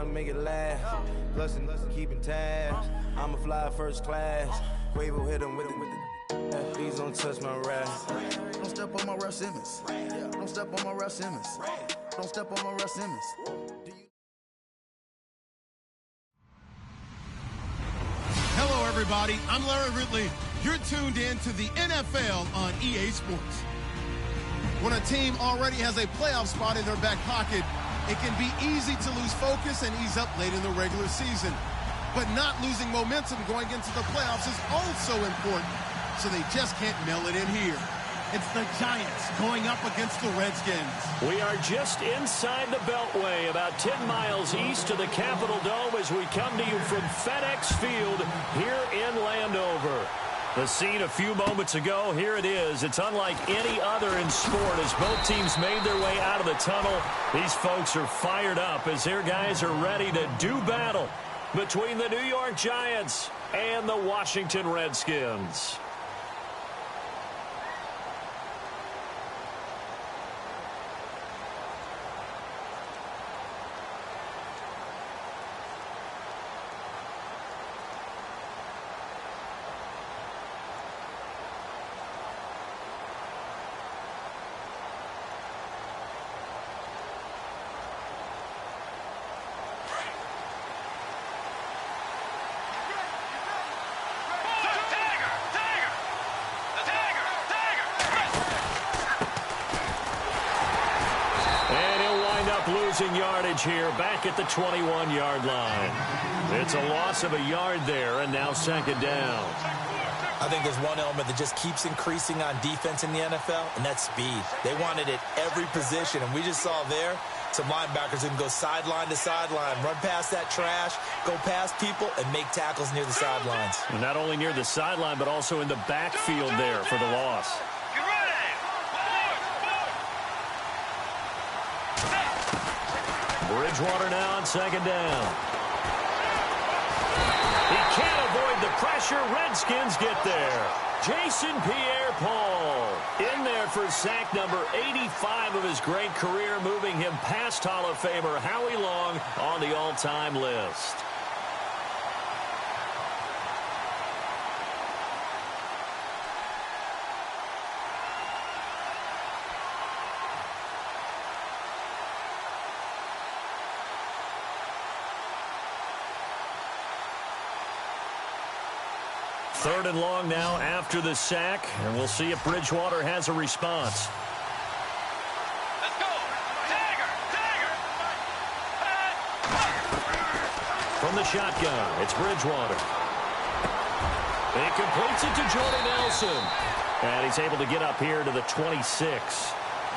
to make it last. Plus, keeping tabs. I'ma fly first class. Quavo hit him with the. Please don't touch my rap. Don't step on my Russ Simmons. Don't step on my Russ Simmons. Don't step on my Russ Simmons. Hello, everybody. I'm Larry Ridley. You're tuned in to the NFL on EA Sports. When a team already has a playoff spot in their back pocket, it can be easy to lose focus and ease up late in the regular season. But not losing momentum going into the playoffs is also important, so they just can't mail it in here. It's the Giants going up against the Redskins. We are just inside the Beltway, about 10 miles east of the Capitol Dome as we come to you from FedEx Field here in Landover. The scene a few moments ago, here it is. It's unlike any other in sport as both teams made their way out of the tunnel. These folks are fired up as their guys are ready to do battle between the New York Giants and the Washington Redskins. Losing yardage here back at the 21-yard line. It's a loss of a yard there, and now second down. I think there's one element that just keeps increasing on defense in the NFL, and that's speed. They want it at every position, and we just saw there some linebackers who can go sideline to sideline, run past that trash, go past people, and make tackles near the sidelines. And not only near the sideline, but also in the backfield there for the loss. Bridgewater now on second down. He can't avoid the pressure. Redskins get there. Jason Pierre-Paul in there for sack number 85 of his great career, moving him past Hall of Famer Howie Long on the all-time list. Third and long now after the sack, and we'll see if Bridgewater has a response. Let's go! Tiger! Tiger! From the shotgun, it's Bridgewater. He completes it to Jordy Nelson. And he's able to get up here to the 26.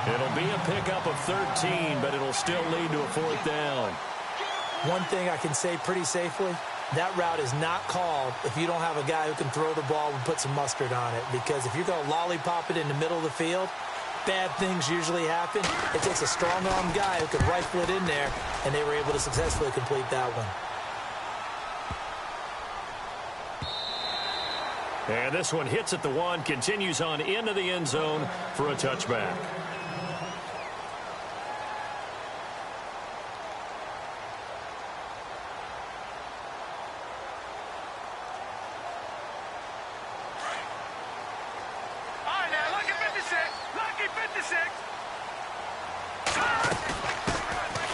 It'll be a pickup of 13, but it'll still lead to a fourth down. One thing I can say pretty safely, that route is not called if you don't have a guy who can throw the ball and put some mustard on it. Because if you're going to lollipop it in the middle of the field, bad things usually happen. It takes a strong-arm guy who can rifle it in there, and they were able to successfully complete that one. And this one hits at the 1, continues on into the end zone for a touchback.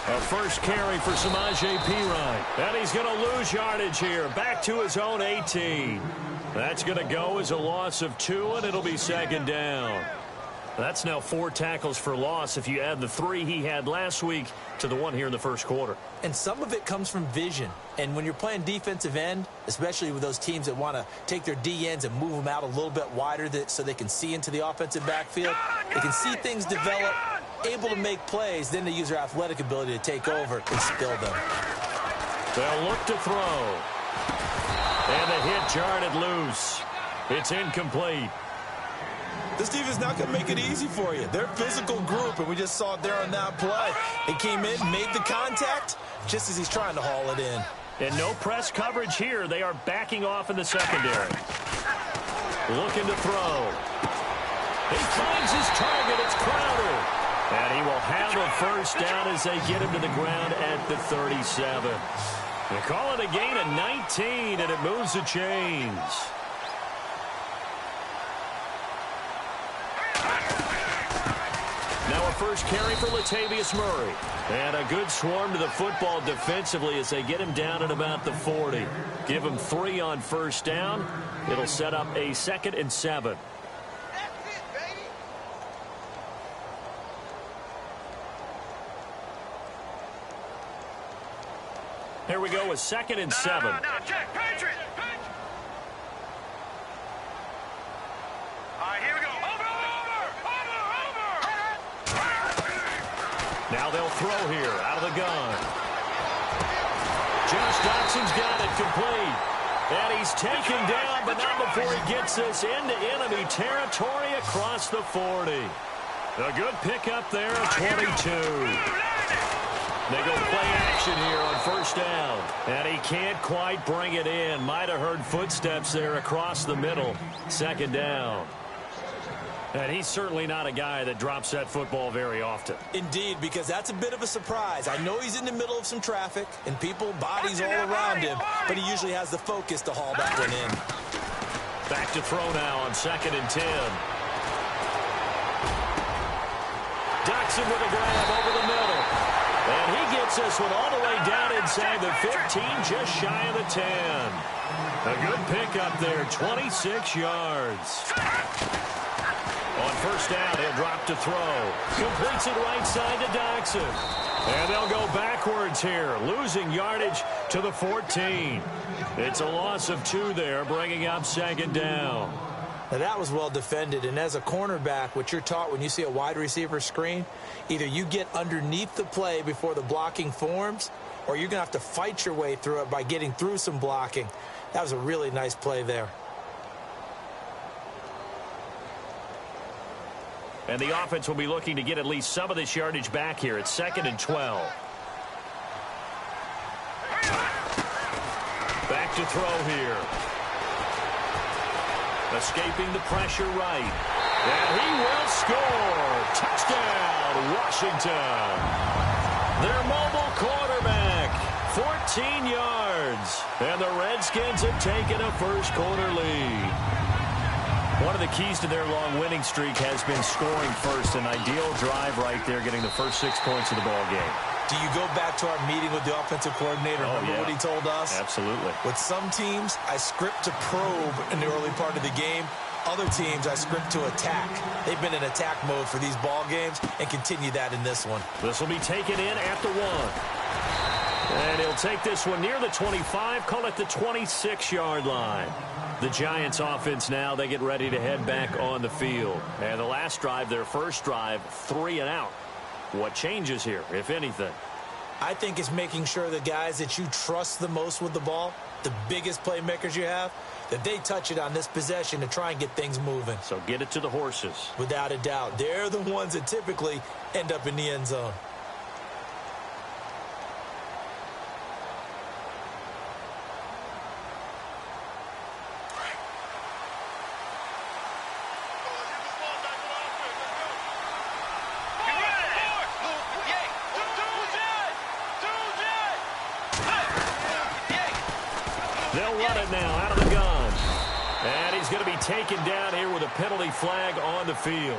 A first carry for Samaje Perine. And he's going to lose yardage here. Back to his own 18. That's going to go as a loss of 2, and it'll be second down. That's now 4 tackles for loss if you add the 3 he had last week to the 1 here in the first quarter. And some of it comes from vision. And when you're playing defensive end, especially with those teams that want to take their D-ends and move them out a little bit wider so they can see into the offensive backfield, they can see things develop, able to make plays, then they use their athletic ability to take over and spill them. They'll look to throw. And the hit jarred loose. It's incomplete. This defense is not going to make it easy for you. They're a physical group, and we just saw it there on that play. He came in, made the contact, just as he's trying to haul it in. And no press coverage here. They are backing off in the secondary. Looking to throw. He finds his target. It's Crowder. And he will have a first down as they get him to the ground at the 37. They call it a gain of 19, and it moves the chains. Now a first carry for Latavius Murray. And a good swarm to the football defensively as they get him down at about the 40. Give him 3 on first down. It'll set up a 2nd and 7. Here we go with 2nd and 7. No, check, Patriot. All right, here we go. Over. Now they'll throw here out of the gun. Josh Doxson's got it complete. And he's taken down, but not before he gets this into enemy territory across the 40. A good pickup there at 22. They go play action here on first down. And he can't quite bring it in. Might have heard footsteps there across the middle. 2nd down. And he's certainly not a guy that drops that football very often. Indeed, because that's a bit of a surprise. I know he's in the middle of some traffic and people, bodies all around him, but he usually has the focus to haul that one in. Back to throw now on 2nd and 10. Doxson with a grab over the middle. And he gets this one all the way down inside the 15, just shy of the 10. A good pickup there, 26 yards. On first down, he'll drop to throw. Completes it right side to Doxson. And they'll go backwards here, losing yardage to the 14. It's a loss of 2 there, bringing up 2nd down. Now that was well defended, and as a cornerback, what you're taught when you see a wide receiver screen, either you get underneath the play before the blocking forms, or you're going to have to fight your way through it by getting through some blocking. That was a really nice play there. And the offense will be looking to get at least some of this yardage back here. It's 2nd and 12. Back to throw here. Escaping the pressure right. And he will score. Touchdown, Washington. Their mobile quarterback. 14 yards. And the Redskins have taken a first quarter lead. One of the keys to their long winning streak has been scoring first. An ideal drive right there, getting the first 6 points of the ball game. Do you go back to our meeting with the offensive coordinator? Remember what he told us? Absolutely. With some teams, I script to probe in the early part of the game. Other teams, I script to attack. They've been in attack mode for these ball games and continue that in this one. This will be taken in at the 1. And he'll take this one near the 25, call it the 26-yard line. The Giants offense now, they get ready to head back on the field. And the last drive, their first drive, 3 and out. What changes here, if anything? I think it's making sure the guys that you trust the most with the ball, the biggest playmakers you have, that they touch it on this possession to try and get things moving. So get it to the horses. Without a doubt. They're the ones that typically end up in the end zone. They'll run it now out of the gun. And he's going to be taken down here with a penalty flag on the field.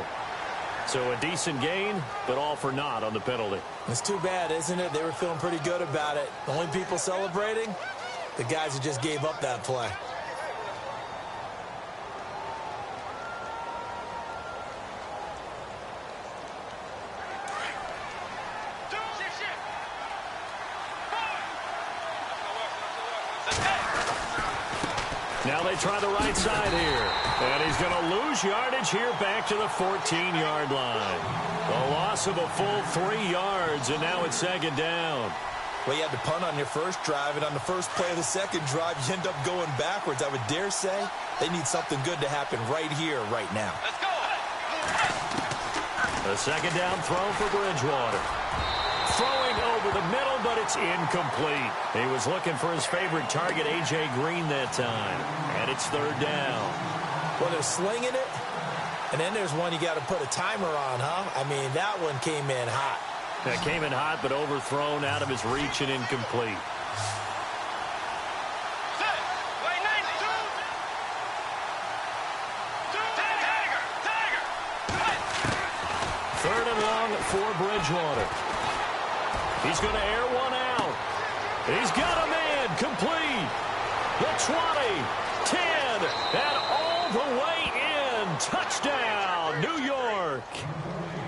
So a decent gain, but all for naught on the penalty. It's too bad, isn't it? They were feeling pretty good about it. The only people celebrating, the guys who just gave up that play. Now they try the right side here. And he's going to lose yardage here back to the 14-yard line. A loss of a full 3 yards, and now it's 2nd down. Well, you had to punt on your first drive, and on the first play of the second drive, you end up going backwards. I would dare say they need something good to happen right here, right now. Let's go. A 2nd down throw for Bridgewater. Throwing over the middle, but it's incomplete. He was looking for his favorite target, A.J. Green, that time. And it's 3rd down. Well, they're slinging it, And then there's one you got to put a timer on, huh? I mean, that one came in hot. That came in hot, but overthrown, out of his reach, and incomplete. Third and long for Bridgewater. He's going to air one out. He's got a man complete. The 20, 10, and all the way in. Touchdown, New York.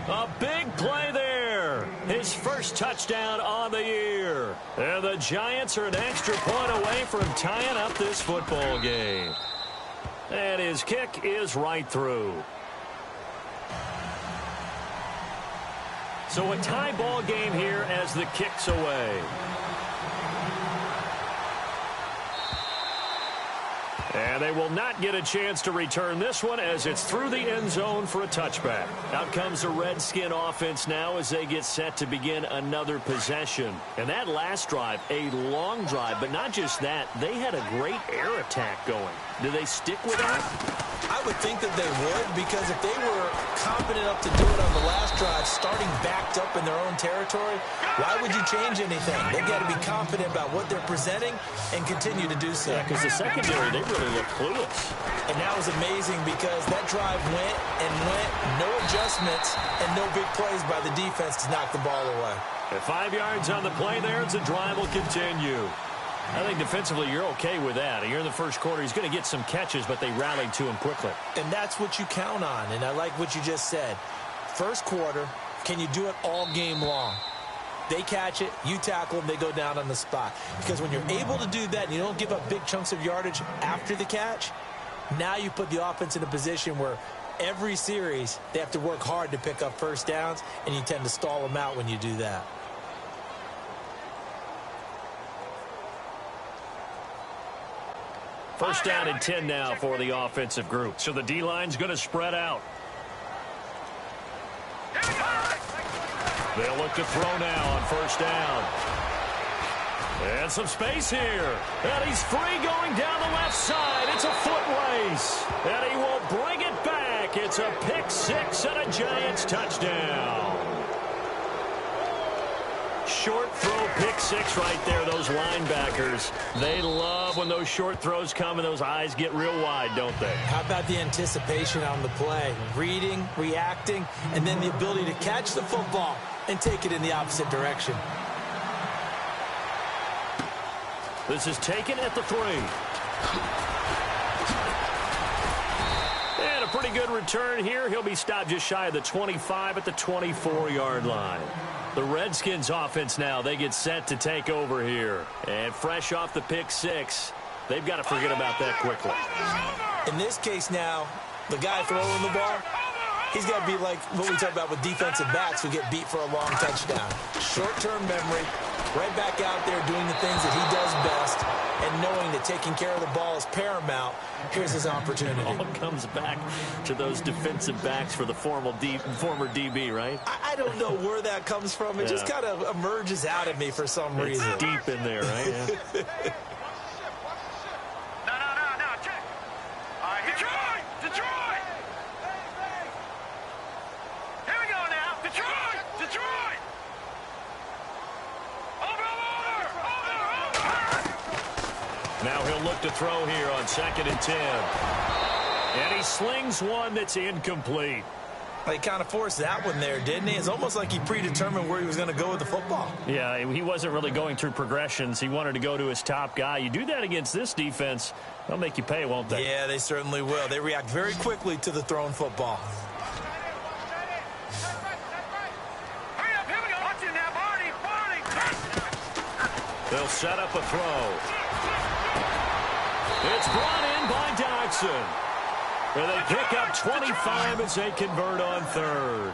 A big play there. His first touchdown on the year. And the Giants are an extra point away from tying up this football game. And his kick is right through. So a tie ball game here as the kick's away. And they will not get a chance to return this one as it's through the end zone for a touchback. Out comes the Redskin offense now as they get set to begin another possession. And that last drive, a long drive, but not just that, they had a great air attack going. Do they stick with that? I would think that they would, because if they were confident enough to do it on the last drive, starting backed up in their own territory, why would you change anything? They've got to be confident about what they're presenting and continue to do so. Yeah, because the secondary, they really look clueless. And that was amazing because that drive went and went, no adjustments, and no big plays by the defense to knock the ball away. At 5 yards on the play there, the drive will continue. I think defensively you're okay with that. You're in the first quarter. He's going to get some catches, but they rallied to him quickly. And that's what you count on, and I like what you just said. First quarter, can you do it all game long? They catch it, you tackle them, they go down on the spot. Because when you're able to do that and you don't give up big chunks of yardage after the catch, now you put the offense in a position where every series they have to work hard to pick up first downs, and you tend to stall them out when you do that. First down and 10 now for the offensive group. So the D-line's going to spread out. They'll look to throw now on first down. And some space here. And he's free going down the left side. It's a foot race. And he will bring it back. It's a pick six and a Giants touchdown. Short throw, pick six right there. Those linebackers, they love when those short throws come and those eyes get real wide, don't they? How about the anticipation on the play? Reading, reacting, and then the ability to catch the football and take it in the opposite direction. This is taken at the 3. And a pretty good return here. He'll be stopped just shy of the 25 at the 24-yard line. The Redskins offense now, they get set to take over here. And fresh off the pick six, they've got to forget about that quickly. In this case now, the guy throwing the ball, he's got to be like what we talk about with defensive backs who get beat for a long touchdown. Short-term memory, right back out there doing the things that he does best, and knowing that taking care of the ball is paramount. Here's his opportunity. All comes back to those defensive backs for the former DB, right? I don't know where that comes from. It just kind of emerges out at me for some reason. It's deep in there, right? Yeah. No, check. All right, Detroit! Here we go now. Detroit! Over! Now he'll look to throw here on 2nd and 10. And he slings one that's incomplete. He kind of forced that one there, didn't he? It's almost like he predetermined where he was going to go with the football. Yeah, he wasn't really going through progressions. He wanted to go to his top guy. You do that against this defense, they'll make you pay, won't they? Yeah, they certainly will. They react very quickly to the thrown football. Hurry up, here we go. Watch it now, Barney. They'll set up a throw. It's brought in by Dodson. And they pick up 25 as they convert on third.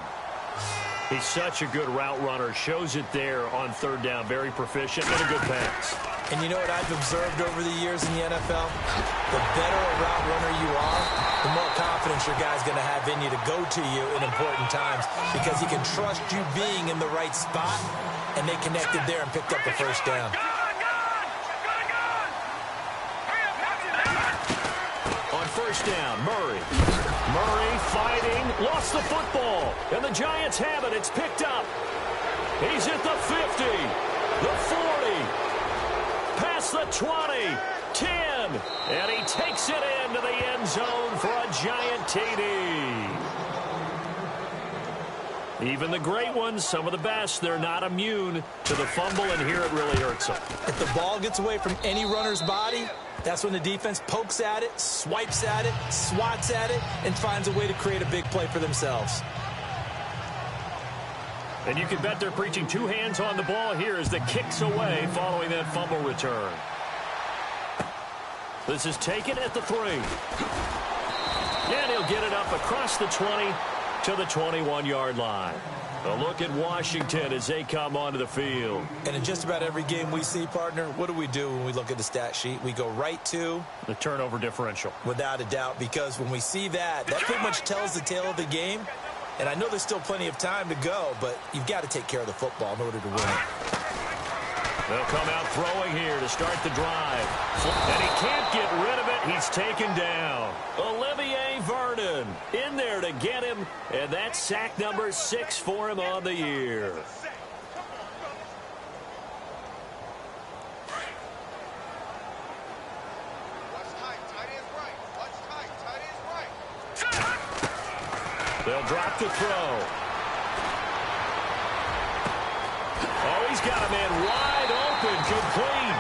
He's such a good route runner. Shows it there on third down. Very proficient and a good pass. And you know what I've observed over the years in the NFL? The better a route runner you are, the more confidence your guy's going to have in you to go to you in important times, because he can trust you being in the right spot, and they connected there and picked up the first down. first down. Murray fighting, lost the football, and the Giants have it. It's picked up. He's at the 50, the 40, past the 20, 10, and he takes it into the end zone for a Giant TD. Even the great ones, some of the best, they're not immune to the fumble, and here it really hurts them. If the ball gets away from any runner's body, that's when the defense pokes at it, swipes at it, swats at it, and finds a way to create a big play for themselves. And you can bet they're preaching two hands on the ball here as the kick's away following that fumble return. This is taken at the 3. And he'll get it up across the 20 to the 21-yard line. A look at Washington as they come onto the field. And in just about every game we see, partner, what do when we look at the stat sheet? We go right to the turnover differential. Without a doubt, because when we see that pretty much tells the tale of the game. And I know there's still plenty of time to go, but you've got to take care of the football in order to win it. They'll come out throwing here to start the drive. And he can't get rid of it. He's taken down. Olivier Vernon in there to get him. And that's sack number 6 for him on the year. They'll drop the throw. Oh, he's got a man wide open, complete.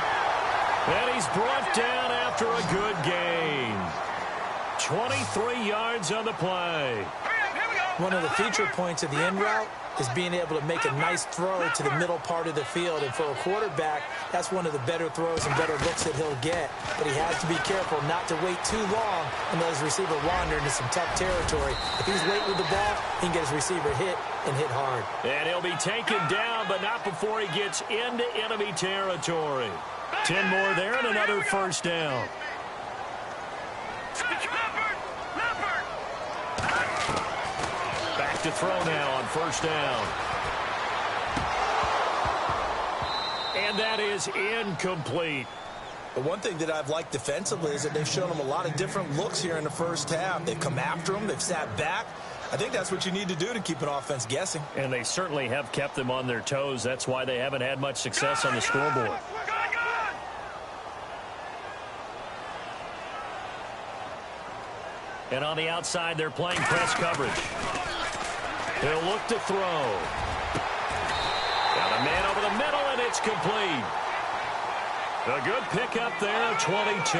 And he's brought down after a good gain. 23 yards on the play. One of the feature points of the end route is being able to make a nice throw to the middle part of the field. And for a quarterback, that's one of the better throws and better looks that he'll get. But he has to be careful not to wait too long and let his receiver wander into some tough territory. If he's late with the ball, he can get his receiver hit and hit hard. And he'll be taken down, but not before he gets into enemy territory. 10 more there and another first down. Back to throw now on first down. And that is incomplete. The one thing that I've liked defensively is that they've shown them a lot of different looks here in the first half. They've come after them. They've sat back. I think that's what you need to do to keep an offense guessing. And they certainly have kept them on their toes. That's why they haven't had much success on the scoreboard. And on the outside, they're playing press coverage. He'll look to throw. Got a man over the middle, and it's complete. A good pickup there, 22.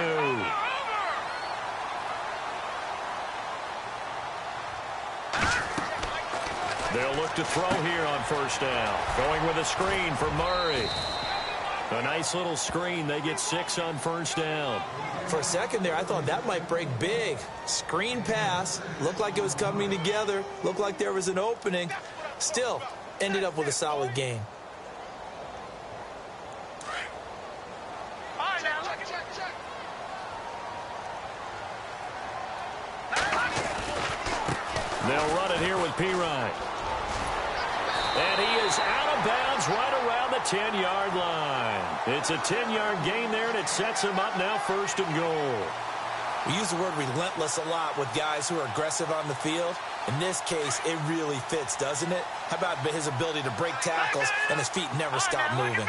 They'll look to throw here on first down. Going with a screen for Murray. A nice little screen. They get 6 on first down. For a second there, I thought that might break big. Screen pass. Looked like it was coming together. Looked like there was an opening. Still, ended up with a solid game. They'll run it here with Pirine. And he is out of bounds right around the 10-yard line. It's a 10-yard gain there, and it sets him up now first and goal. We use the word relentless a lot with guys who are aggressive on the field. In this case, it really fits, doesn't it? How about his ability to break tackles and his feet never stop moving?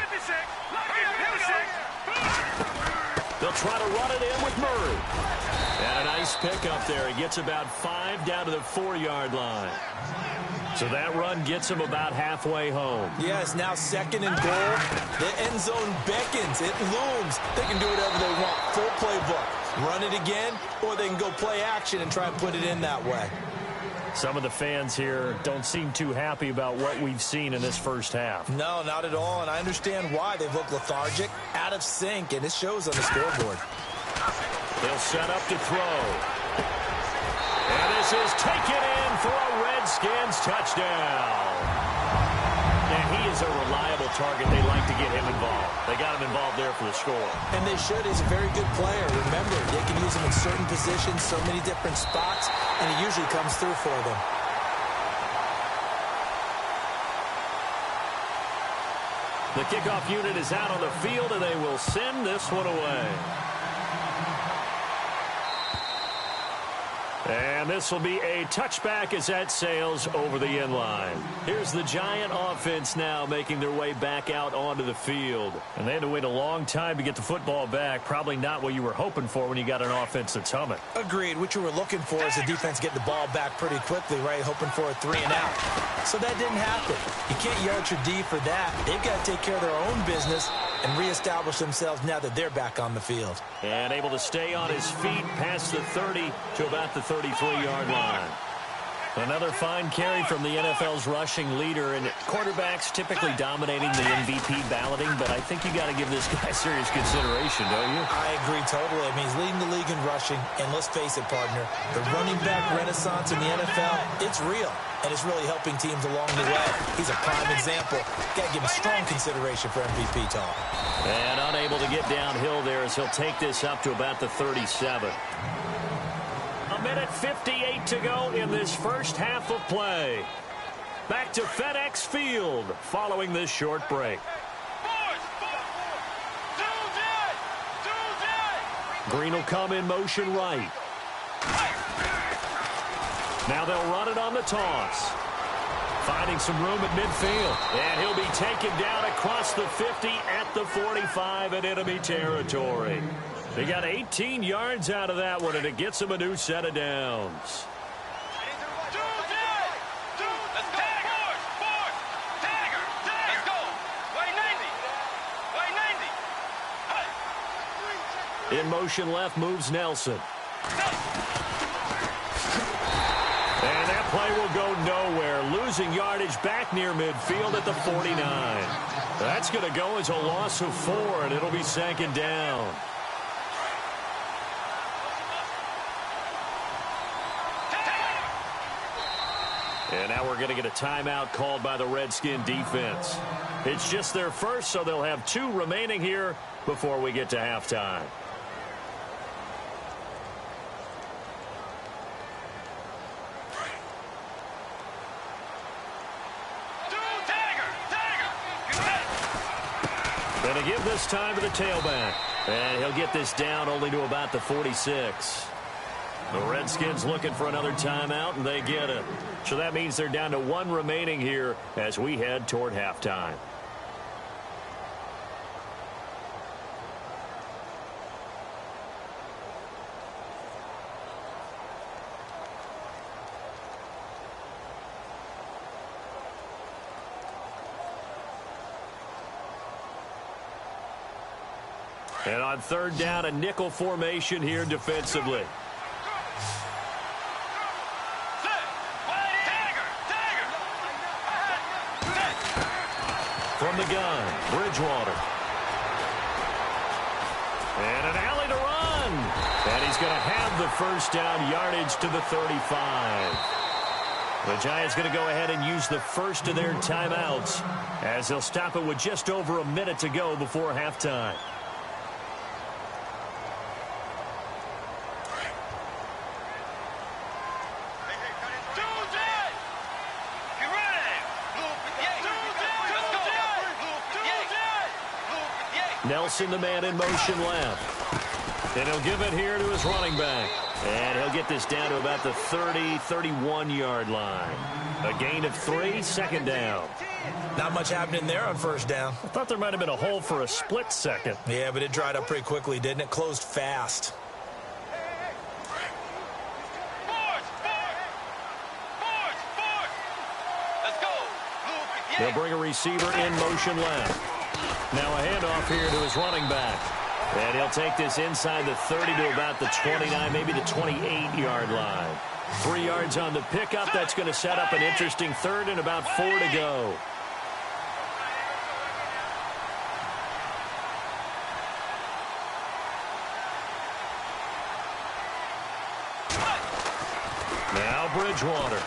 They'll try to run it in with Murray. And a nice pickup there. He gets about 5 down to the 4-yard line. So that run gets him about halfway home. Yeah, it's now second and goal. The end zone beckons. It looms. They can do whatever they want. Full playbook. Run it again, or they can go play action and try and put it in that way. Some of the fans here don't seem too happy about what we've seen in this first half. No, not at all, and I understand why. They've looked lethargic, out of sync, and it shows on the scoreboard. They'll set up to throw. And this is taken in for a Redskins touchdown. And he is a reliable target. They like to get him involved. They got him involved there for the score. And they should. He's a very good player. Remember, they can use him in certain positions, so many different spots, and he usually comes through for them. The kickoff unit is out on the field, and they will send this one away. And this will be a touchback as that sails over the end line. Here's the Giant offense now making their way back out onto the field. And they had to wait a long time to get the football back. Probably not what you were hoping for when you got an offense that's humming. Agreed. What you were looking for is the defense getting the ball back pretty quickly, right? Hoping for a 3 and out. So that didn't happen. You can't yell at your D for that. They've got to take care of their own business and reestablish themselves now that they're back on the field. And able to stay on his feet past the 30 to about the 33-yard line. Another fine carry from the NFL's rushing leader, and quarterbacks typically dominating the MVP balloting, but I think you got to give this guy serious consideration, don't you? I agree totally. I mean, he's leading the league in rushing, and let's face it, partner, the running back renaissance in the NFL, it's real, and it's really helping teams along the way. He's a prime example. Got to give him strong consideration for MVP talk. And unable to get downhill there as he'll take this up to about the 37. A minute 58 to go in this first half of play. Back to FedEx Field following this short break. Green will come in motion right. Now they'll run it on the toss. Finding some room at midfield. And he'll be taken down across the 50 at the 45 in enemy territory. They got 18 yards out of that one, and it gets them a new set of downs. In motion left moves Nelson. And that play will go nowhere. Losing yardage back near midfield at the 49. That's going to go as a loss of 4, and it'll be second down. And now we're going to get a timeout called by the Redskin defense. It's just their first, so they'll have 2 remaining here before we get to halftime. Going to give this time to the tailback. And he'll get this down only to about the 46. The Redskins looking for another timeout, and they get it. So that means they're down to 1 remaining here as we head toward halftime. And on third down, a nickel formation here defensively. From the gun, Bridgewater. And an alley to run. And he's going to have the first down, yardage to the 35. The Giants going to go ahead and use the first of their timeouts as they'll stop it with just over a minute to go before halftime. Nelson, the man in motion left. And he'll give it here to his running back. And he'll get this down to about the 30, 31-yard line. A gain of 3, second down. Not much happening there on first down. I thought there might have been a hole for a split second. Yeah, but it dried up pretty quickly, didn't it? Closed fast. They'll bring a receiver in motion left. Now a handoff here to his running back. And he'll take this inside the 30 to about the 29, maybe the 28-yard line. 3 yards on the pickup. That's going to set up an interesting third and about 4 to go. Now Bridgewater.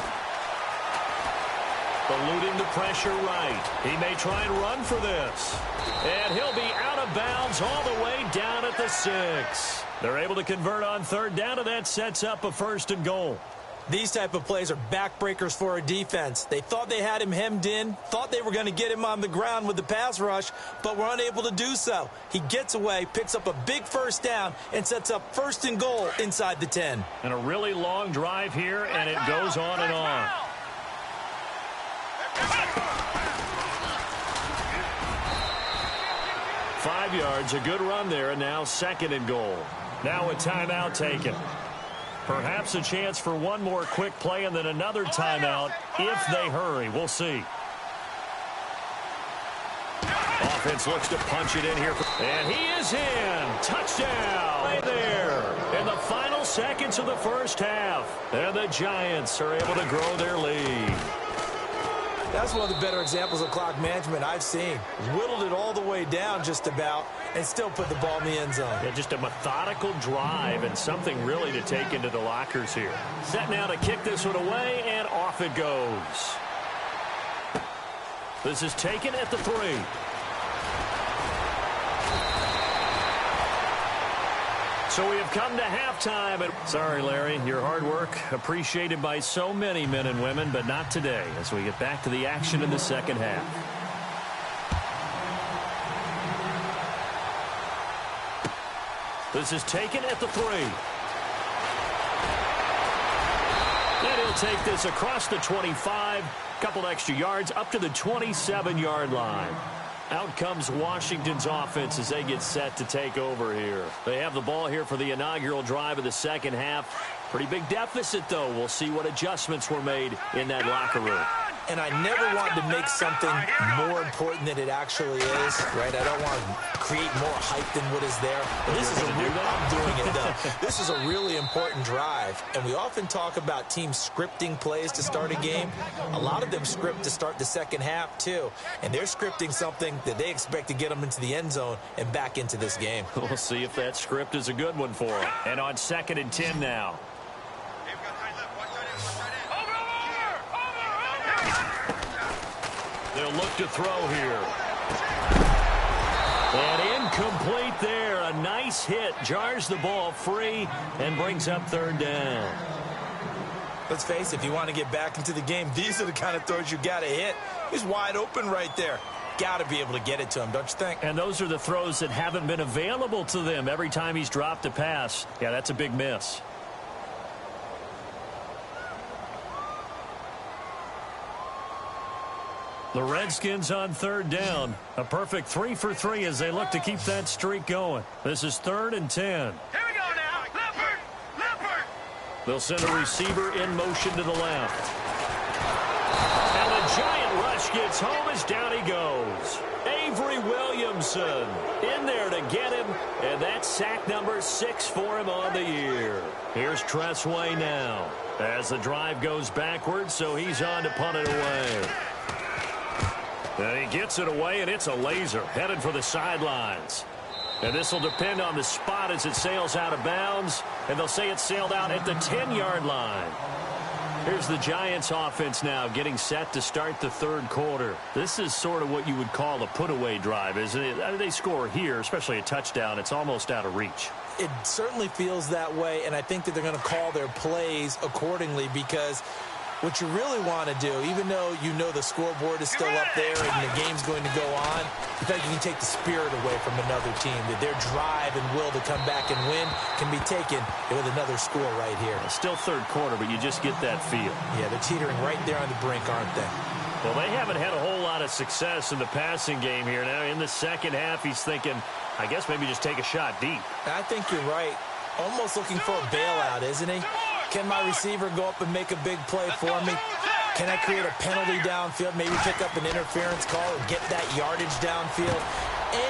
Eluding the pressure right. He may try and run for this. And he'll be out of bounds all the way down at the 6. They're able to convert on third down, and that sets up a 1st and goal. These type of plays are backbreakers for a defense. They thought they had him hemmed in, thought they were going to get him on the ground with the pass rush, but were unable to do so. He gets away, picks up a big first down, and sets up 1st and goal inside the 10. And a really long drive here, and it goes on and on. Five yards, a good run there, and now 2nd and goal. Now a timeout taken. Perhaps a chance for one more quick play and then another timeout if they hurry. We'll see. Offense looks to punch it in here. And he is in. Touchdown. Right there in the final seconds of the first half. And the Giants are able to grow their lead. That's one of the better examples of clock management I've seen. Whittled it all the way down just about and still put the ball in the end zone. Yeah, just a methodical drive and something really to take into the lockers here. Set now to kick this one away, and off it goes. This is taken at the 3. So we have come to halftime. Sorry, Larry, your hard work appreciated by so many men and women, but not today as we get back to the action in the second half. This is taken at the 3. And he'll take this across the 25, couple extra yards up to the 27-yard line. Out comes Washington's offense as they get set to take over here. They have the ball here for the inaugural drive of the second half. Pretty big deficit, though. We'll see what adjustments were made in that locker room. And I never want to make something more important than it actually is, right? I don't want to create more hype than what is there. But this is I'm doing it, though. This is a really important drive. And we often talk about teams scripting plays to start a game. A lot of them script to start the second half, too. And they're scripting something that they expect to get them into the end zone and back into this game. We'll see if that script is a good one for them. And on 2nd and 10 now. They'll look to throw here. And incomplete there. A nice hit. Jars the ball free and brings up 3rd down. Let's face it, if you want to get back into the game, these are the kind of throws you got to hit. He's wide open right there. Got to be able to get it to him, don't you think? And those are the throws that haven't been available to them every time he's dropped a pass. Yeah, that's a big miss. The Redskins on 3rd down. A perfect 3 for 3 as they look to keep that streak going. This is 3rd and 10. Here we go now. Leopard. They'll send a receiver in motion to the left. And the giant rush gets home as down he goes. Avery Williamson in there to get him. And that's sack number 6 for him on the year. Here's Tressway now as the drive goes backwards, so he's on to punt it away. And he gets it away, and it's a laser headed for the sidelines. And this will depend on the spot as it sails out of bounds. And they'll say it sailed out at the 10-yard line. Here's the Giants offense now getting set to start the 3rd quarter. This is sort of what you would call a put-away drive, isn't it? I mean, they score here, especially a touchdown. It's almost out of reach. It certainly feels that way, and I think that they're going to call their plays accordingly because what you really want to do, even though you know the scoreboard is still up there and the game's going to go on, I think you can take the spirit away from another team, that their drive and will to come back and win can be taken with another score right here. It's still 3rd quarter, but you just get that feel. Yeah, they're teetering right there on the brink, aren't they? Well, they haven't had a whole lot of success in the passing game here. Now, in the second half, he's thinking, I guess maybe just take a shot deep. I think you're right. Almost looking for a bailout, isn't he? Can my receiver go up and make a big play for me? Can I create a penalty downfield, maybe pick up an interference call or get that yardage downfield?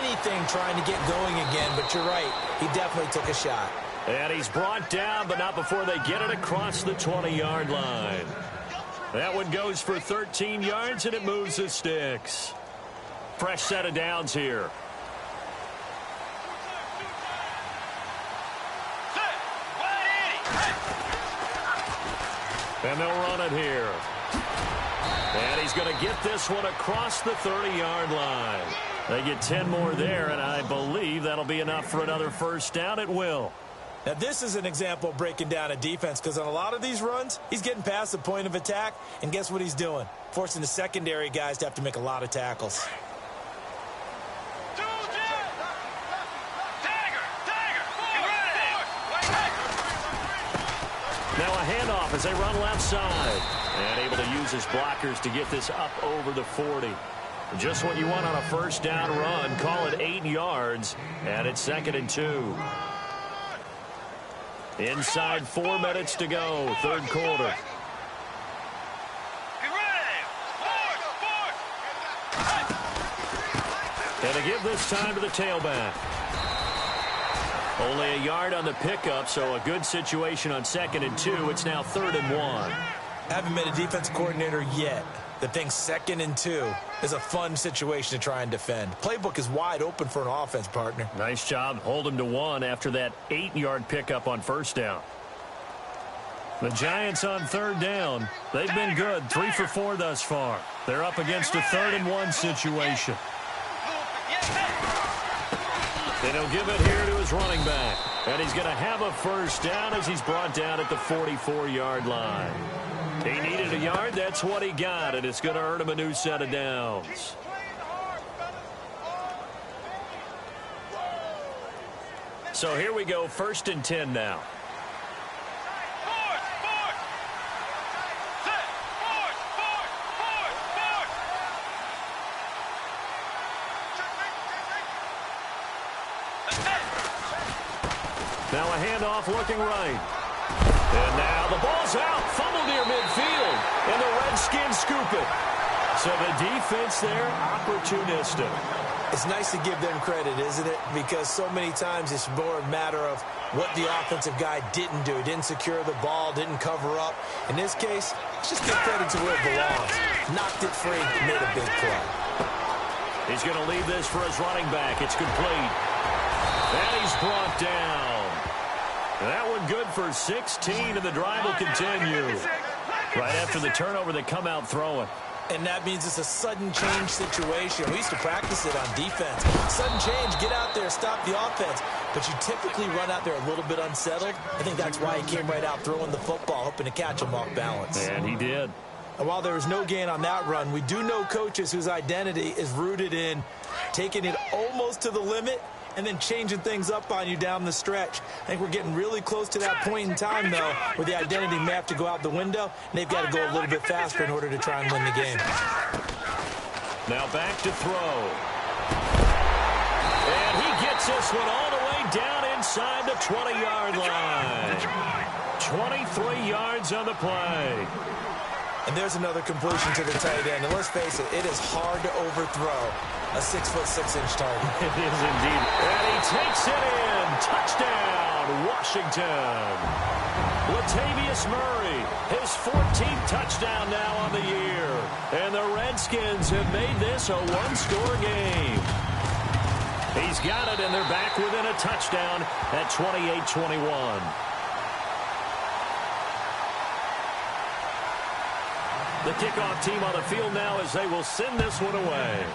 Anything trying to get going again, but you're right. He definitely took a shot. And he's brought down, but not before they get it across the 20-yard line. That one goes for 13 yards, and it moves the sticks. Fresh set of downs here. And they'll run it here. And he's going to get this one across the 30-yard line. They get 10 more there, and I believe that'll be enough for another first down. It will. Now, this is an example of breaking down a defense because on a lot of these runs, he's getting past the point of attack, and guess what he's doing? Forcing the secondary guys to have to make a lot of tackles. Now a handoff as they run left side. And able to use his blockers to get this up over the 40. Just what you want on a first down run. Call it 8 yards, and it's 2nd and 2. Inside 4 minutes to go, third quarter. And to give this time to the tailback. Only a yard on the pickup, so a good situation on 2nd and 2. It's now 3rd and 1. Haven't met a defense coordinator yet that thinks 2nd and 2 is a fun situation to try and defend. Playbook is wide open for an offense, partner. Nice job. Hold him to 1 after that 8-yard pickup on first down. The Giants on 3rd down. They've been good. 3 for 4 thus far. They're up against a 3rd and 1 situation. And he'll give it here to his running back. And he's going to have a first down as he's brought down at the 44-yard line. He needed a yard. That's what he got. And it's going to earn him a new set of downs. So here we go. 1st and 10 now. Now a handoff looking right. And now the ball's out. Fumble near midfield. And the Redskins scoop it. So the defense there, opportunistic. It's nice to give them credit, isn't it? Because so many times it's more a matter of what the offensive guy didn't do. He didn't secure the ball, didn't cover up. In this case, let's just give credit to where it belongs. Knocked it free, made a big play. He's going to leave this for his running back. It's complete. And he's brought down. That one good for 16, and the drive will continue. Right after the turnover, they come out throwing. And that means it's a sudden change situation. We used to practice it on defense. Sudden change, get out there, stop the offense. But you typically run out there a little bit unsettled. I think that's why he came right out throwing the football, hoping to catch him off balance. And he did. And while there was no gain on that run, we do know coaches whose identity is rooted in taking it almost to the limit and then changing things up on you down the stretch. I think we're getting really close to that point in time, though, where the identity may have to go out the window, and they've got to go a little bit faster in order to try and win the game. Now back to throw. And he gets this one all the way down inside the 20-yard line. 23 yards on the play. And there's another completion to the tight end. And let's face it, it is hard to overthrow a 6'6" target. It is indeed. And he takes it in. Touchdown, Washington. Latavius Murray, his 14th touchdown now on the year. And the Redskins have made this a one-score game. He's got it, and they're back within a touchdown at 28-21. The kickoff team on the field now as they will send this one away.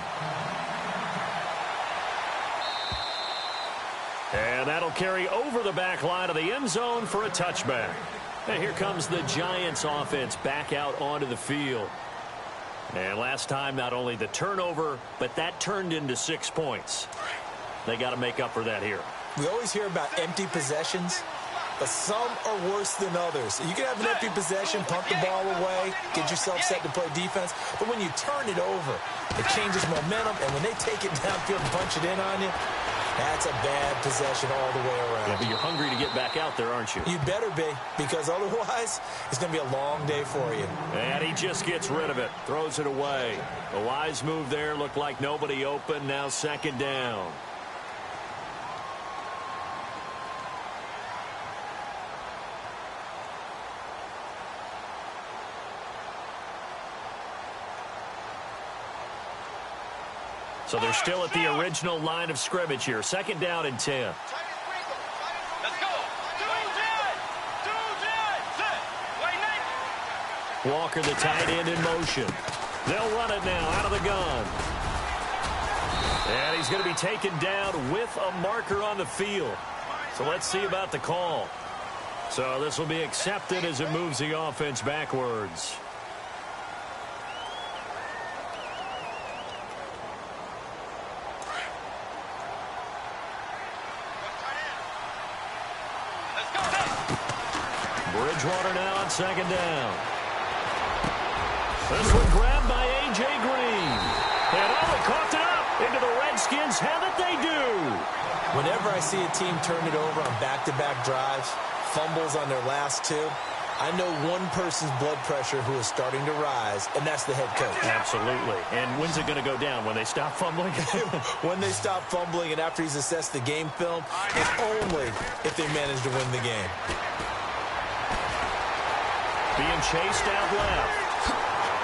And that'll carry over the back line of the end zone for a touchback. And here comes the Giants offense back out onto the field. And last time, not only the turnover, but that turned into 6 points. They got to make up for that here. We always hear about empty possessions, but some are worse than others. You can have an empty possession, punt the ball away, get yourself set to play defense, but when you turn it over, it changes momentum, and when they take it downfield and punch it in on you, that's a bad possession all the way around. Yeah, but you're hungry to get back out there, aren't you? You better be, because otherwise, it's going to be a long day for you. And he just gets rid of it, throws it away. A wise move there, looked like nobody open, now second down. So they're still at the original line of scrimmage here. Second down and 10. Let's go. Walker, the tight end, in motion. They'll run it now out of the gun. And he's going to be taken down with a marker on the field. So let's see about the call. So this will be accepted as it moves the offense backwards. Bridgewater now on second down. This one grabbed by A.J. Green. And they coughed it up into the Redskins. How did they do? Whenever I see a team turn it over on back-to-back drives, fumbles on their last two, I know one person's blood pressure who is starting to rise, and that's the head coach. Absolutely. And when's it going to go down? When they stop fumbling? When they stop fumbling and after he's assessed the game film, and only if they manage to win the game. Being chased out left.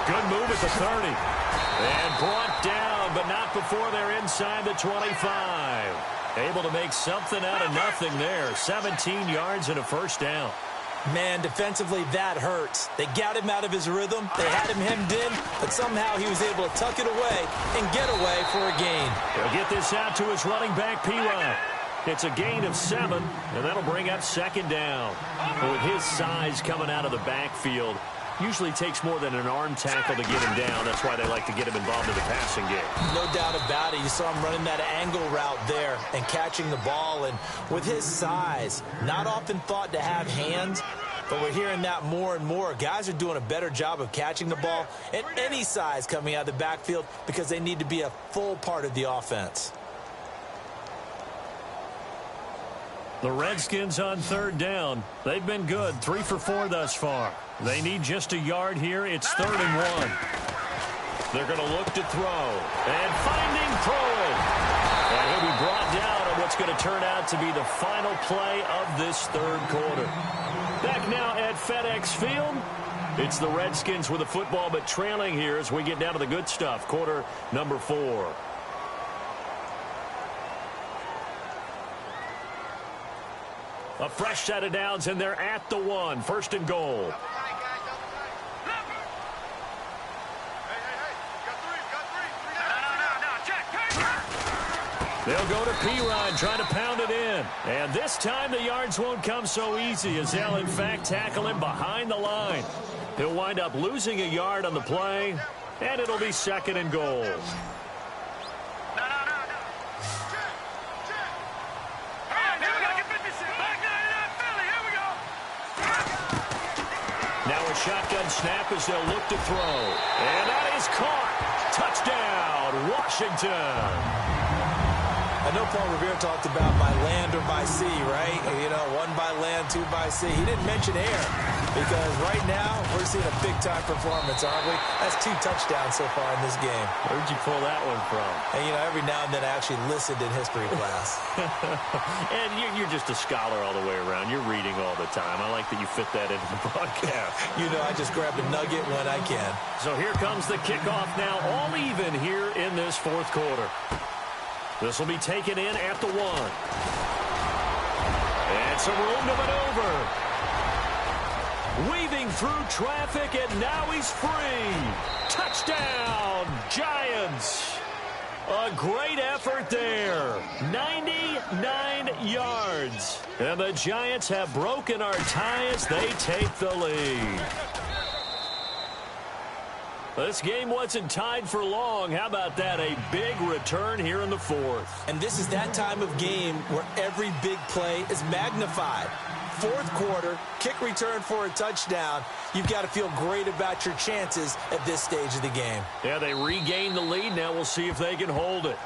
Good move at the 30. And brought down, but not before they're inside the 25. Able to make something out of nothing there. 17 yards and a first down. Man, defensively, that hurts. They got him out of his rhythm. They had him hemmed in, but somehow he was able to tuck it away and get away for a gain. He'll get this out to his running back, P-Rod. It's a gain of 7, and that'll bring up second down. But with his size coming out of the backfield, usually takes more than an arm tackle to get him down. That's why they like to get him involved in the passing game. No doubt about it. You saw him running that angle route there and catching the ball. And with his size, not often thought to have hands, but we're hearing that more and more. Guys are doing a better job of catching the ball at any size coming out of the backfield because they need to be a full part of the offense. The Redskins on third down. They've been good, 3 for 4 thus far. They need just a yard here. It's 3rd and 1. They're going to look to throw. And finding throwing. And he'll be brought down on what's going to turn out to be the final play of this third quarter. Back now at FedEx Field. It's the Redskins with the football, but trailing here as we get down to the good stuff. Quarter number 4. A fresh set of downs, and they're at the 1. 1st and goal. They'll go to P-Rod, trying to pound it in. And this time the yards won't come so easy as they'll, in fact, tackle him behind the line. He'll wind up losing a yard on the play, and it'll be 2nd and goal. Now a shotgun snap as they'll look to throw. And that is caught. Touchdown, Washington. I know Paul Revere talked about by land or by sea, right? You know, 1 by land, 2 by sea. He didn't mention air because right now we're seeing a big-time performance, aren't we? That's 2 touchdowns so far in this game. Where'd you pull that one from? And, you know, every now and then I actually listened in history class. And you're just a scholar all the way around. You're reading all the time. I like that you fit that into the broadcast. You know, I just grab a nugget when I can. So here comes the kickoff now, all even here in this 4th quarter. This will be taken in at the 1. And some room to maneuver. Weaving through traffic, and now he's free. Touchdown, Giants. A great effort there. 99 yards. And the Giants have broken our tie as they take the lead. This game wasn't tied for long. How about that? A big return here in the 4th. And this is that time of game where every big play is magnified. 4th quarter, kick return for a touchdown. You've got to feel great about your chances at this stage of the game. Yeah, they regain the lead. Now we'll see if they can hold it.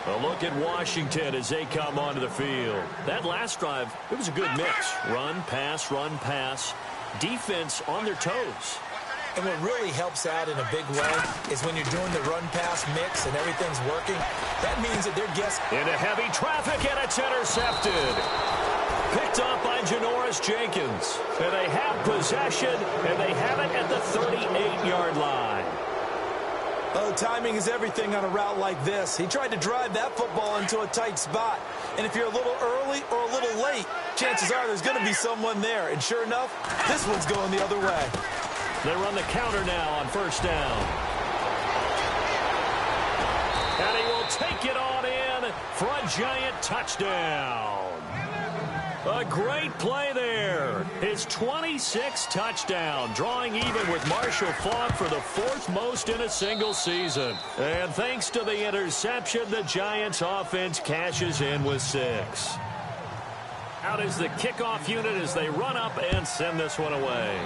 A look at Washington as they come onto the field. That last drive, it was a good mix. Run, pass, defense on their toes. And what really helps out in a big way is when you're doing the run-pass mix and everything's working, that means that they're guessing. Into heavy traffic, and it's intercepted. Picked up by Janoris Jenkins. And they have possession, and they have it at the 38-yard line. Oh, timing is everything on a route like this. He tried to drive that football into a tight spot. And if you're a little early or a little late, chances are there's going to be someone there. And sure enough, this one's going the other way. They run the counter now on 1st down. And he will take it on in for a giant touchdown. A great play there. His 26th touchdown, drawing even with Marshall Faulk for the 4th most in a single season. And thanks to the interception, the Giants offense cashes in with 6. Out is the kickoff unit as they run up and send this one away.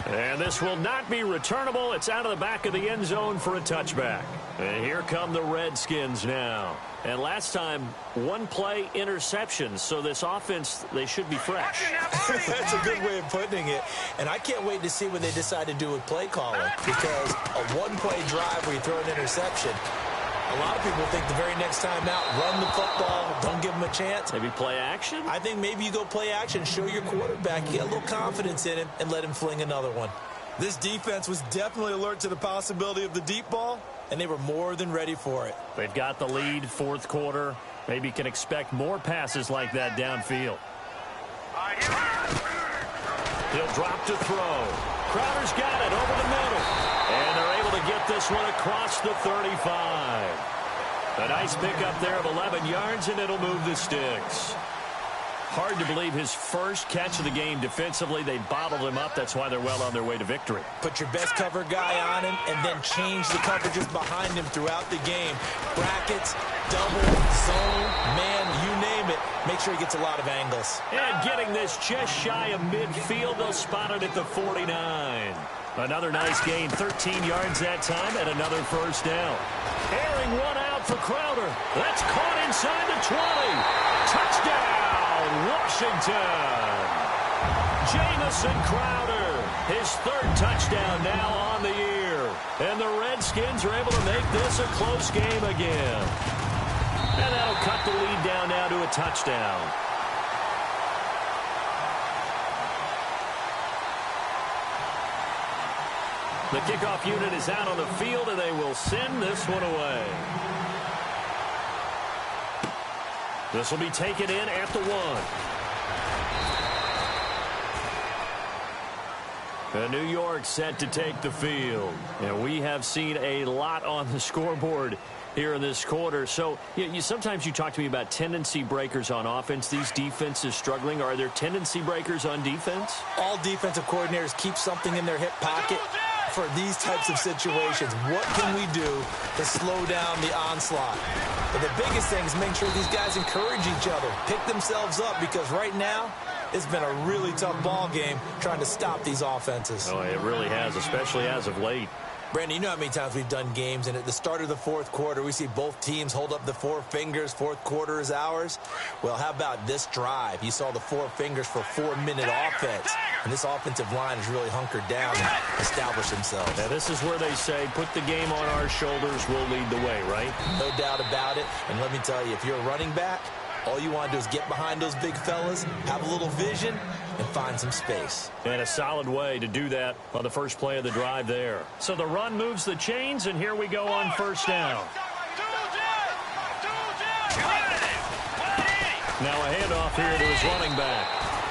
And this will not be returnable. It's out of the back of the end zone for a touchback. And here come the Redskins now. And last time, 1 play interception. So this offense, they should be fresh. That's a good way of putting it. And I can't wait to see what they decide to do with play calling. Because a 1-play drive where you throw an interception, a lot of people think the very next time out, run the football, don't give them a chance. Maybe play action? I think maybe you go play action, show your quarterback, you get a little confidence in him, and let him fling another one. This defense was definitely alert to the possibility of the deep ball, and they were more than ready for it. They've got the lead, 4th quarter. Maybe can expect more passes like that downfield. He'll drop to throw. Crowder's got it over the middle. And they're able to get this one across the 35. A nice pickup there of 11 yards, and it'll move the sticks. Hard to believe his first catch of the game defensively. They bottled him up. That's why they're well on their way to victory. Put your best cover guy on him and then change the coverages behind him throughout the game. Brackets, double, zone, man, you name it. Make sure he gets a lot of angles. And getting this just shy of midfield. They'll spot it at the 49. Another nice gain, 13 yards that time, and another first down. Airing one out for Crowder. That's caught inside the 20. Touchdown, Washington. Jamison Crowder, his 3rd touchdown now on the year. And the Redskins are able to make this a close game again. And that'll cut the lead down now to a touchdown. The kickoff unit is out on the field, and they will send this one away. This will be taken in at the 1. New York set to take the field. And we have seen a lot on the scoreboard here in this quarter. So sometimes you talk to me about tendency breakers on offense. These defenses struggling. Are there tendency breakers on defense? All defensive coordinators keep something in their hip pocket for these types of situations. What can we do to slow down the onslaught? But the biggest thing is make sure these guys encourage each other, pick themselves up, because right now it's been a really tough ball game trying to stop these offenses. Oh, it really has, especially as of late. Brandon, you know how many times we've done games, and at the start of the 4th quarter, we see both teams hold up the 4 fingers, 4th quarter is ours. Well, how about this drive? You saw the 4 fingers for 4-minute offense, and this offensive line has really hunkered down and established themselves. Now, this is where they say, put the game on our shoulders, we'll lead the way, right? No doubt about it, and let me tell you, if you're a running back, all you want to do is get behind those big fellas, have a little vision, and find some space. And a solid way to do that on the first play of the drive there. So the run moves the chains, and here we go on first down. Now a handoff here to his running back.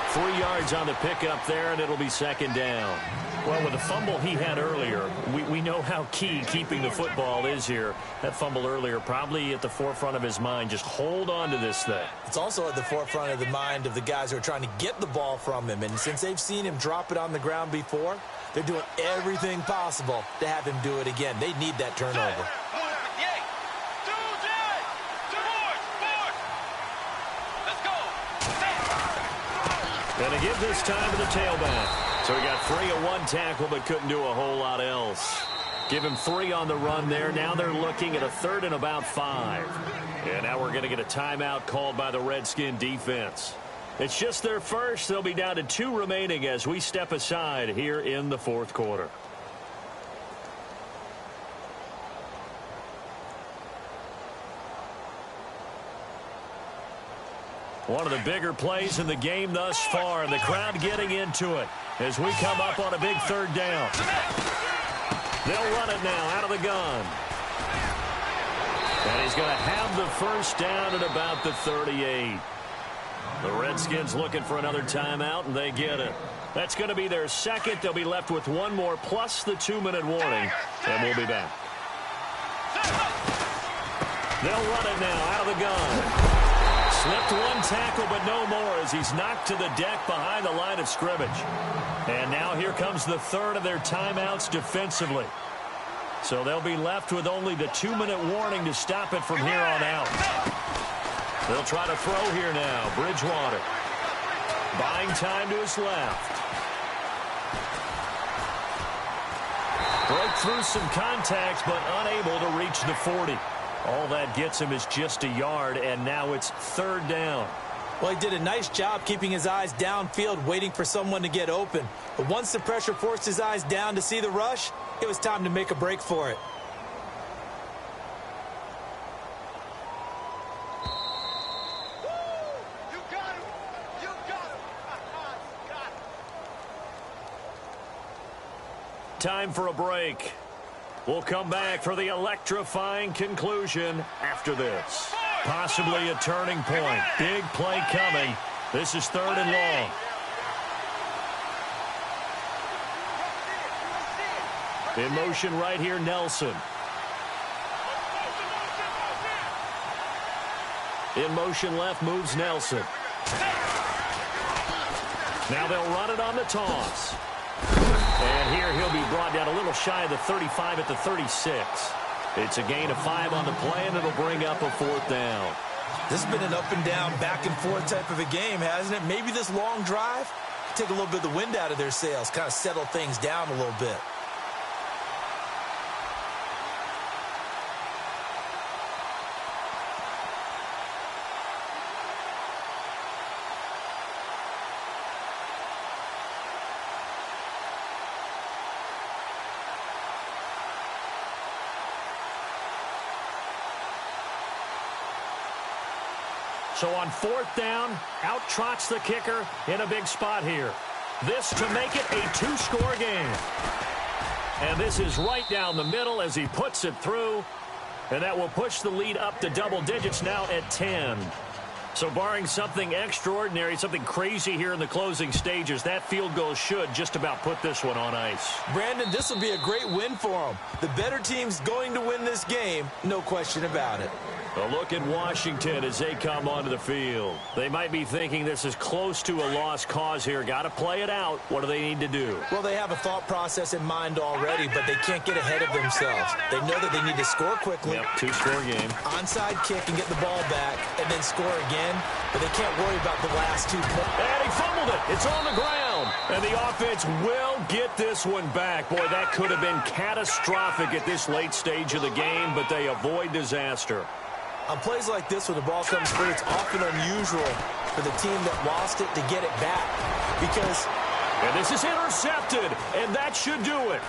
3 yards on the pickup there, and it'll be 2nd down. Well, with the fumble he had earlier, we know how key keeping the football is here. That fumble earlier probably at the forefront of his mind. Just hold on to this thing. It's also at the forefront of the mind of the guys who are trying to get the ball from him. And since they've seen him drop it on the ground before, they're doing everything possible to have him do it again. They need that turnover. And to give this time to the tailback. So he got 3 on 1 tackle, but couldn't do a whole lot else. Give him 3 on the run there. Now they're looking at a 3rd and about 5. And now we're going to get a timeout called by the Redskin defense. It's just their first. They'll be down to 2 remaining as we step aside here in the 4th quarter. One of the bigger plays in the game thus far, and the crowd getting into it as we come up on a big 3rd down. They'll run it now out of the gun. And he's going to have the first down at about the 38. The Redskins looking for another timeout, and they get it. That's going to be their 2nd. They'll be left with 1 more plus the 2-minute warning, and we'll be back. They'll run it now out of the gun. Slipped one tackle, but no more as he's knocked to the deck behind the line of scrimmage. And now here comes the third of their timeouts defensively. So they'll be left with only the 2-minute warning to stop it from here on out. They'll try to throw here now. Bridgewater buying time to his left. Broke through some contacts, but unable to reach the 40. All that gets him is just a yard, and now it's third down. Well, he did a nice job keeping his eyes downfield, waiting for someone to get open. But once the pressure forced his eyes down to see the rush, it was time to make a break for it. Time for a break. We'll come back for the electrifying conclusion after this. Possibly a turning point. Big play coming. This is third and long. In motion right here, Nelson. In motion left moves Nelson. Now they'll run it on the toss. And here he'll be brought down a little shy of the 35 at the 36. It's a gain of 5 on the play, and it'll bring up a fourth down. This has been an up and down, back and forth type of a game, hasn't it? Maybe this long drive take a little bit of the wind out of their sails, kind of settle things down a little bit. So on fourth down, out trots the kicker in a big spot here. This to make it a 2-score game. And this is right down the middle as he puts it through. And that will push the lead up to double digits now at 10. So barring something extraordinary, something crazy here in the closing stages, that field goal should just about put this one on ice. Brandon, this will be a great win for him. The better team's going to win this game, no question about it. A look at Washington as they come onto the field. They might be thinking this is close to a lost cause here. Got to play it out. What do they need to do? Well, they have a thought process in mind already, but they can't get ahead of themselves. They know that they need to score quickly. Yep, 2-score game. Onside kick and get the ball back and then score again, but they can't worry about the last 2 points. And he fumbled it. It's on the ground. And the offense will get this one back. Boy, that could have been catastrophic at this late stage of the game, but they avoid disaster. On plays like this, when the ball comes free, it's often unusual for the team that lost it to get it back. And this is intercepted, and that should do it.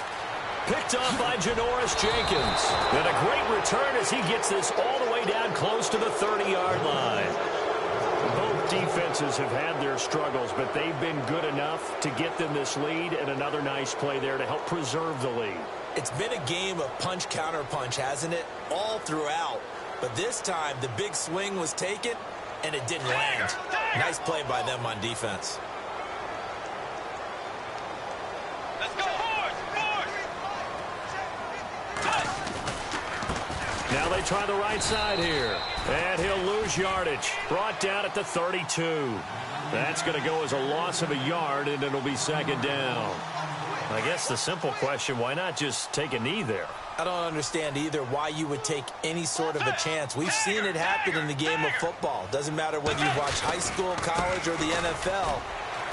Picked up by Janoris Jenkins. And a great return as he gets this all the way down close to the 30-yard line. Both defenses have had their struggles, but they've been good enough to get them this lead, and another nice play there to help preserve the lead. It's been a game of punch-counter-punch, hasn't it? All throughout. But this time, the big swing was taken, and it didn't land. Nice play by them on defense. Let's go, Horse! Now they try the right side here. And he'll lose yardage. Brought down at the 32. That's going to go as a loss of a yard, and it'll be second down. I guess the simple question, why not just take a knee there? I don't understand either why you would take any sort of a chance. We've seen it happen in the game of football. Doesn't matter whether you watch high school, college, or the NFL.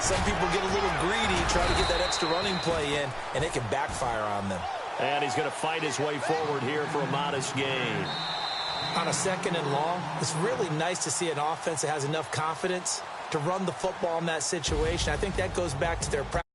Some people get a little greedy, try to get that extra running play in, and it can backfire on them. And he's going to fight his way forward here for a modest gain. On a second and long, it's really nice to see an offense that has enough confidence to run the football in that situation. I think that goes back to their practice.